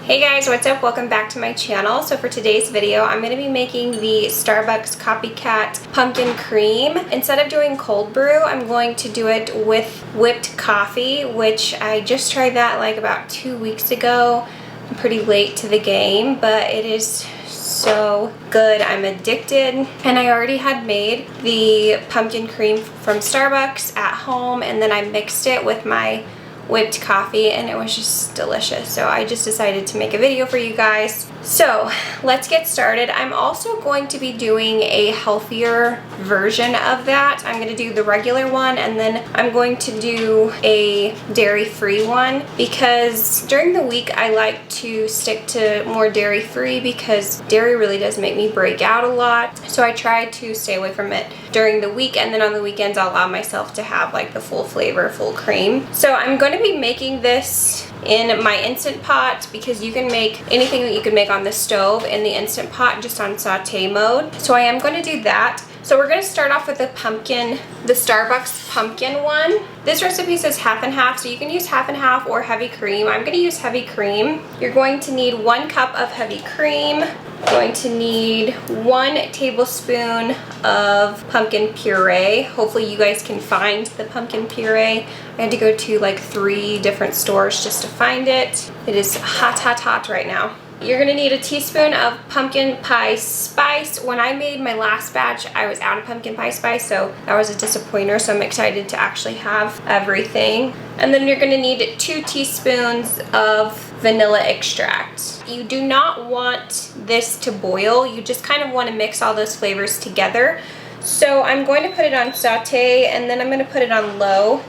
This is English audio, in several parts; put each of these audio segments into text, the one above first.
Hey guys, what's up? Welcome back to my channel. So for today's video, I'm going to be making the Starbucks Copycat Pumpkin Cream. Instead of doing cold brew, I'm going to do it with whipped coffee, which I just tried that like about 2 weeks ago. I'm pretty late to the game, but it is so good. I'm addicted. And I already had made the pumpkin cream from Starbucks at home, and then I mixed it with my whipped coffee and it was just delicious. So I just decided to make a video for you guys. So let's get started. I'm also going to be doing a healthier version of that. I'm going to do the regular one and then I'm going to do a dairy-free one because during the week I like to stick to more dairy-free because dairy really does make me break out a lot. So I try to stay away from it during the week, and then on the weekends I'll allow myself to have like the full flavor, full cream. So I'm going to be making this in my Instant Pot because you can make anything that you can make on the stove in the Instant Pot just on saute mode. So I am going to do that. So we're going to start off with the Starbucks pumpkin one. This recipe says half and half, so you can use half and half or heavy cream. I'm going to use heavy cream. You're going to need 1 cup of heavy cream. You're going to need 1 tablespoon of pumpkin puree. Hopefully you guys can find the pumpkin puree. I had to go to like 3 different stores just to find it. It is hot, hot, hot right now. You're gonna need a teaspoon of pumpkin pie spice. When I made my last batch, I was out of pumpkin pie spice, so that was a disappointer, so I'm excited to actually have everything. And then you're gonna need 2 teaspoons of vanilla extract. You do not want this to boil, you just kind of wanna mix all those flavors together. So I'm going to put it on saute and then I'm gonna put it on low.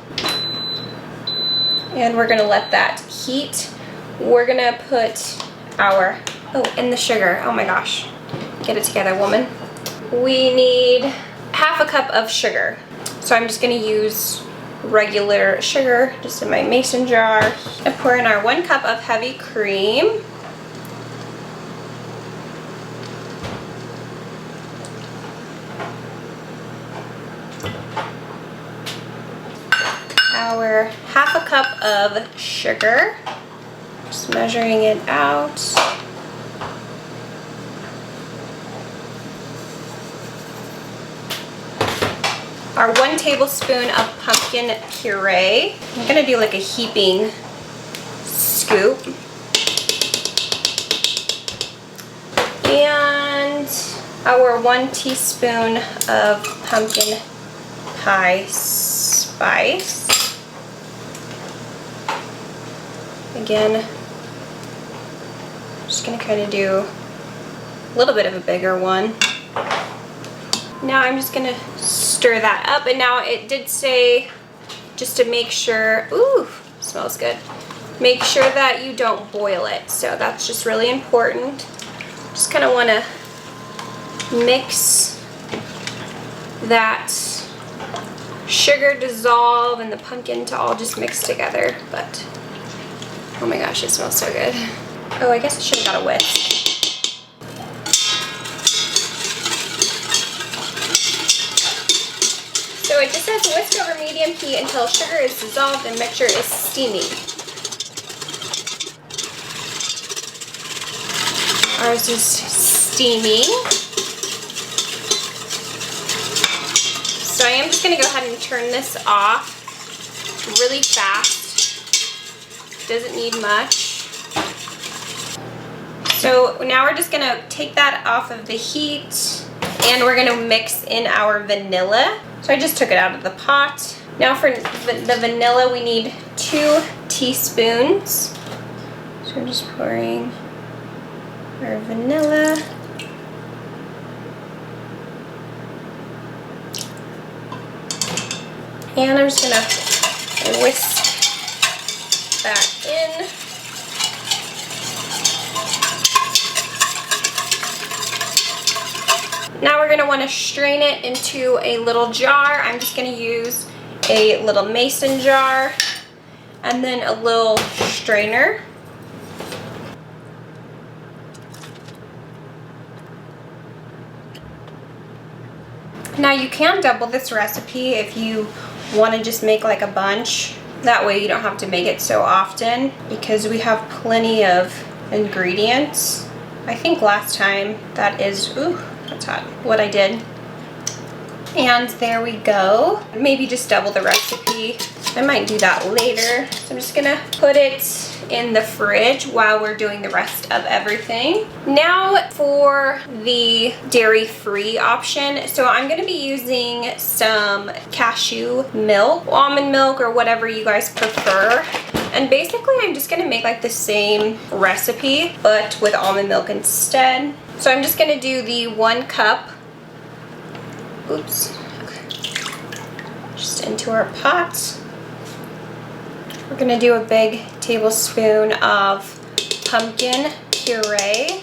And we're gonna let that heat. We're gonna put and the sugar. Oh my gosh. Get it together, woman. We need half a cup of sugar. So I'm just going to use regular sugar just in my mason jar. I pour in our 1 cup of heavy cream. Our half a cup of sugar. Just measuring it out. Our 1 tablespoon of pumpkin puree. I'm gonna do like a heaping scoop. And our 1 teaspoon of pumpkin pie spice. Again, just gonna kind of do a little bit of a bigger one. Now I'm just gonna stir that up, and now it did say just to make sure, ooh, smells good. Make sure that you don't boil it, so that's just really important. Just kind of want to mix that sugar dissolve and the pumpkin to all just mix together, but oh my gosh, it smells so good. Oh, I guess I should have got a whisk. So it just says whisk over medium heat until sugar is dissolved and mixture is steamy. Ours is steaming. So I am just going to go ahead and turn this off really fast. Doesn't need much. So now we're just going to take that off of the heat and we're going to mix in our vanilla. So I just took it out of the pot. Now for the vanilla we need 2 teaspoons. So I'm just pouring our vanilla. And I'm just going to whisk that in. Now we're going to want to strain it into a little jar. I'm just going to use a little mason jar and then a little strainer. Now you can double this recipe if you want to just make like a bunch. That way you don't have to make it so often, because we have plenty of ingredients. I think last time that is, ooh, that's hot, what I did. And there we go. Maybe just double the recipe. I might do that later. So I'm just gonna put it in the fridge while we're doing the rest of everything. Now for the dairy-free option. So I'm gonna be using some cashew milk, almond milk, or whatever you guys prefer. And basically I'm just gonna make like the same recipe, but with almond milk instead. So I'm just gonna do the 1 cup. Oops. Just into our pot. We're gonna do a big tablespoon of pumpkin puree.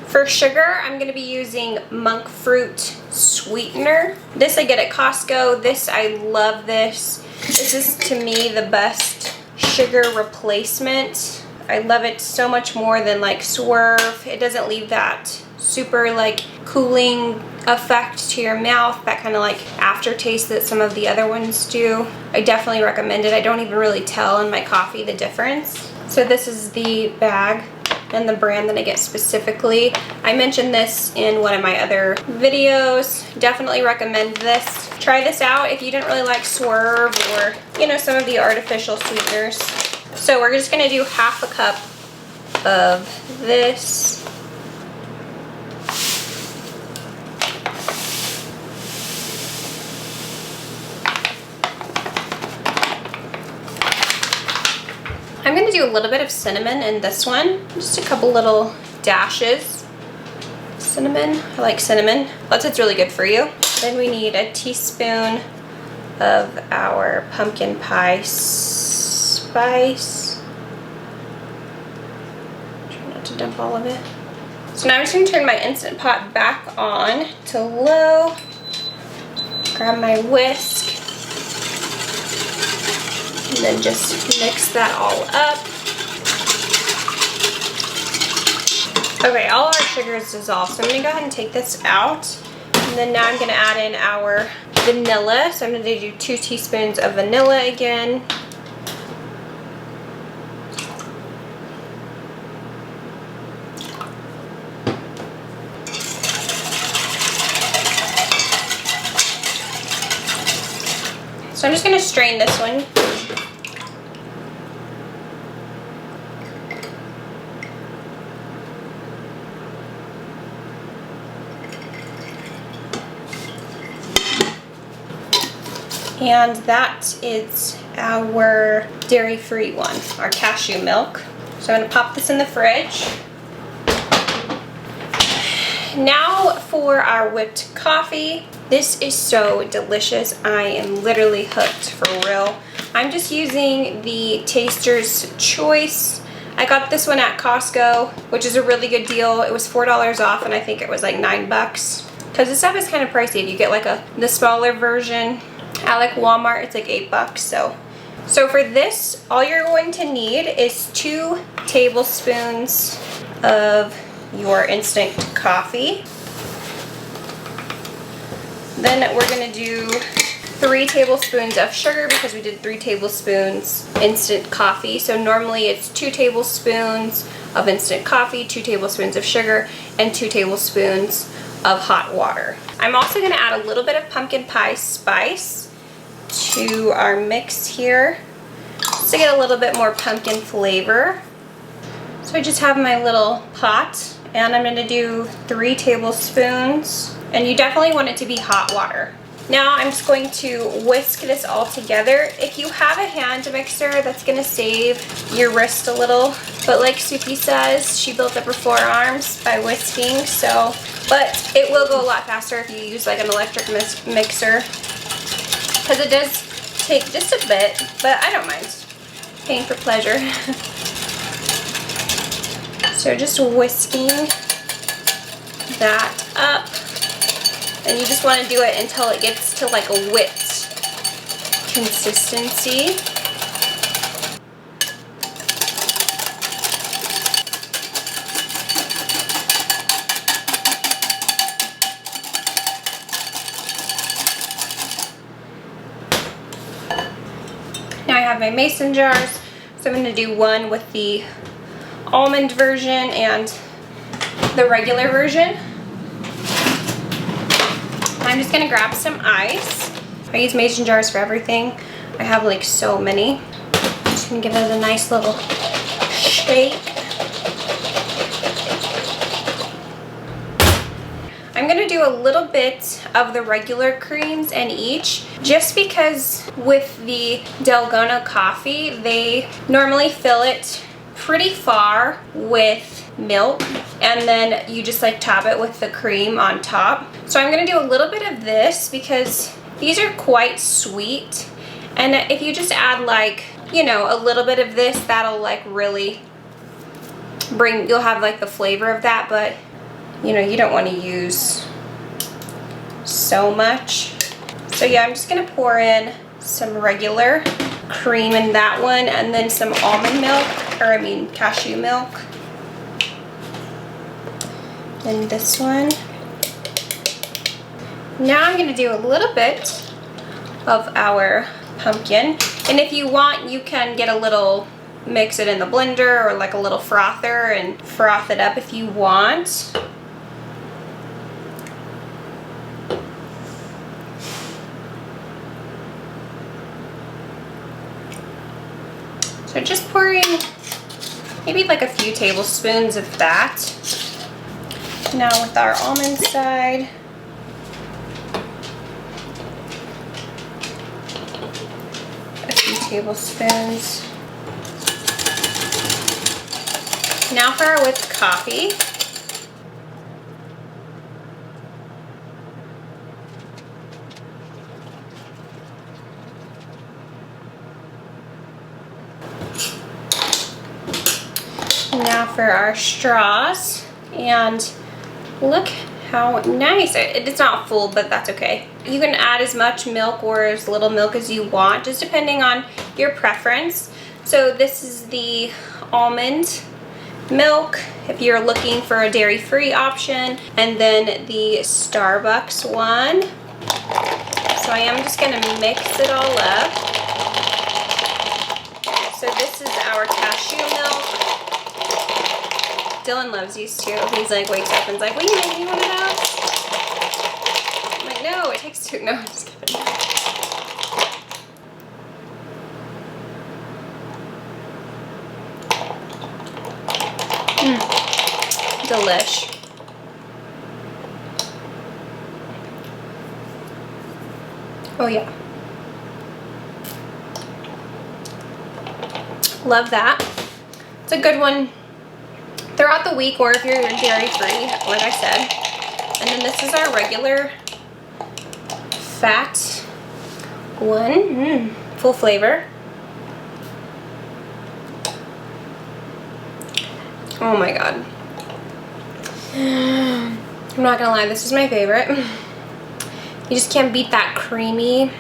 For sugar, I'm gonna be using monk fruit sweetener. This I get at Costco. I love this. This is to me the best sugar replacement. I love it so much more than like Swerve. It doesn't leave that super like cooling effect to your mouth, that kind of like aftertaste that some of the other ones do. I definitely recommend it. I don't even really tell in my coffee the difference. So this is the bag and the brand that I get specifically. I mentioned this in one of my other videos. Definitely recommend this. Try this out if you didn't really like Swerve or, you know, some of the artificial sweeteners. So we're just gonna do 1/2 cup of this. I'm going to do a little bit of cinnamon in this one. Just a couple little dashes. Cinnamon. I like cinnamon. Plus it's really good for you. Then we need a teaspoon of our pumpkin pie spice. Try not to dump all of it. So now I'm just going to turn my Instant Pot back on to low. Grab my whisk. And then just mix that all up. Okay, all our sugar is dissolved, so I'm gonna go ahead and take this out. And then now I'm gonna add in our vanilla. So I'm gonna do 2 teaspoons of vanilla again. So I'm just gonna strain this one. And that is our dairy-free one, our cashew milk. So I'm gonna pop this in the fridge. Now for our whipped coffee. This is so delicious. I am literally hooked for real. I'm just using the Taster's Choice. I got this one at Costco, which is a really good deal. It was $4 off, and I think it was like $9. Because this stuff is kind of pricey. If you get like the smaller version, I like Walmart, it's like $8. So for this, all you're going to need is 2 tablespoons of your instant coffee. Then we're gonna do 3 tablespoons of sugar because we did 3 tablespoons instant coffee. So normally it's 2 tablespoons of instant coffee, 2 tablespoons of sugar, and 2 tablespoons of hot water. I'm also gonna add a little bit of pumpkin pie spice to our mix here just to get a little bit more pumpkin flavor. So I just have my little pot and I'm going to do 3 tablespoons, and you definitely want it to be hot water. Now I'm just going to whisk this all together. If you have a hand mixer, that's going to save your wrist a little, but like Suki says, she built up her forearms by whisking, but it will go a lot faster if you use like an electric mixer. Because it does take just a bit, but I don't mind. Paying for pleasure. So just whisking that up. And you just want to do it until it gets to like a whipped consistency. Now I have my mason jars, so I'm going to do one with the almond version and the regular version. I'm just gonna grab some ice. I use mason jars for everything. I have like so many. Just gonna give it a nice little shake. I'm gonna do a little bit of the regular creams in each, just because with the Dalgona coffee, they normally fill it pretty far with milk, and then you just like top it with the cream on top. So I'm gonna do a little bit of this because these are quite sweet, and if you just add like, you know, a little bit of this, that'll like really bring, you'll have like the flavor of that, but you know, you don't want to use so much. So yeah, I'm just gonna pour in some regular cream in that one, and then some almond milk, or I mean cashew milk in this one. Now I'm gonna do a little bit of our pumpkin, and if you want, you can get a little, mix it in the blender or like a little frother and froth it up if you want. So just pouring maybe like a few tablespoons of that. Now with our almond side, a few tablespoons. Now for our whipped coffee. Now for our straws, and look how nice. It's not full, but that's okay. You can add as much milk or as little milk as you want, just depending on your preference. So this is the almond milk if you're looking for a dairy-free option, and then the Starbucks one. So I am just gonna mix it all up. So this is our cashew milk. Dylan loves these too. He's like, wakes up and is like, will you make me one of those? I'm like, no, it takes two. No, I'm just kidding. Delish. Oh yeah. Love that. It's a good one throughout the week, or if you're dairy free, like I said. And then this is our regular fat one. Full flavor. Oh my god. I'm not gonna lie, this is my favorite. You just can't beat that creamy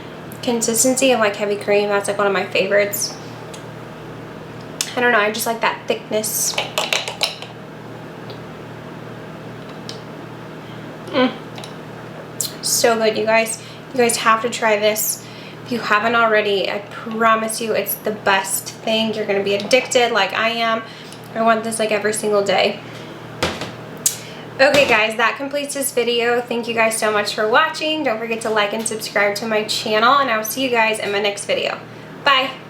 consistency of like heavy cream. That's like one of my favorites. I don't know, I just like that thickness. So good, you guys. You guys have to try this. If you haven't already, I promise you it's the best thing. You're gonna be addicted like I am. I want this like every single day. Okay guys, that completes this video. Thank you guys so much for watching. Don't forget to like and subscribe to my channel, and I will see you guys in my next video. Bye!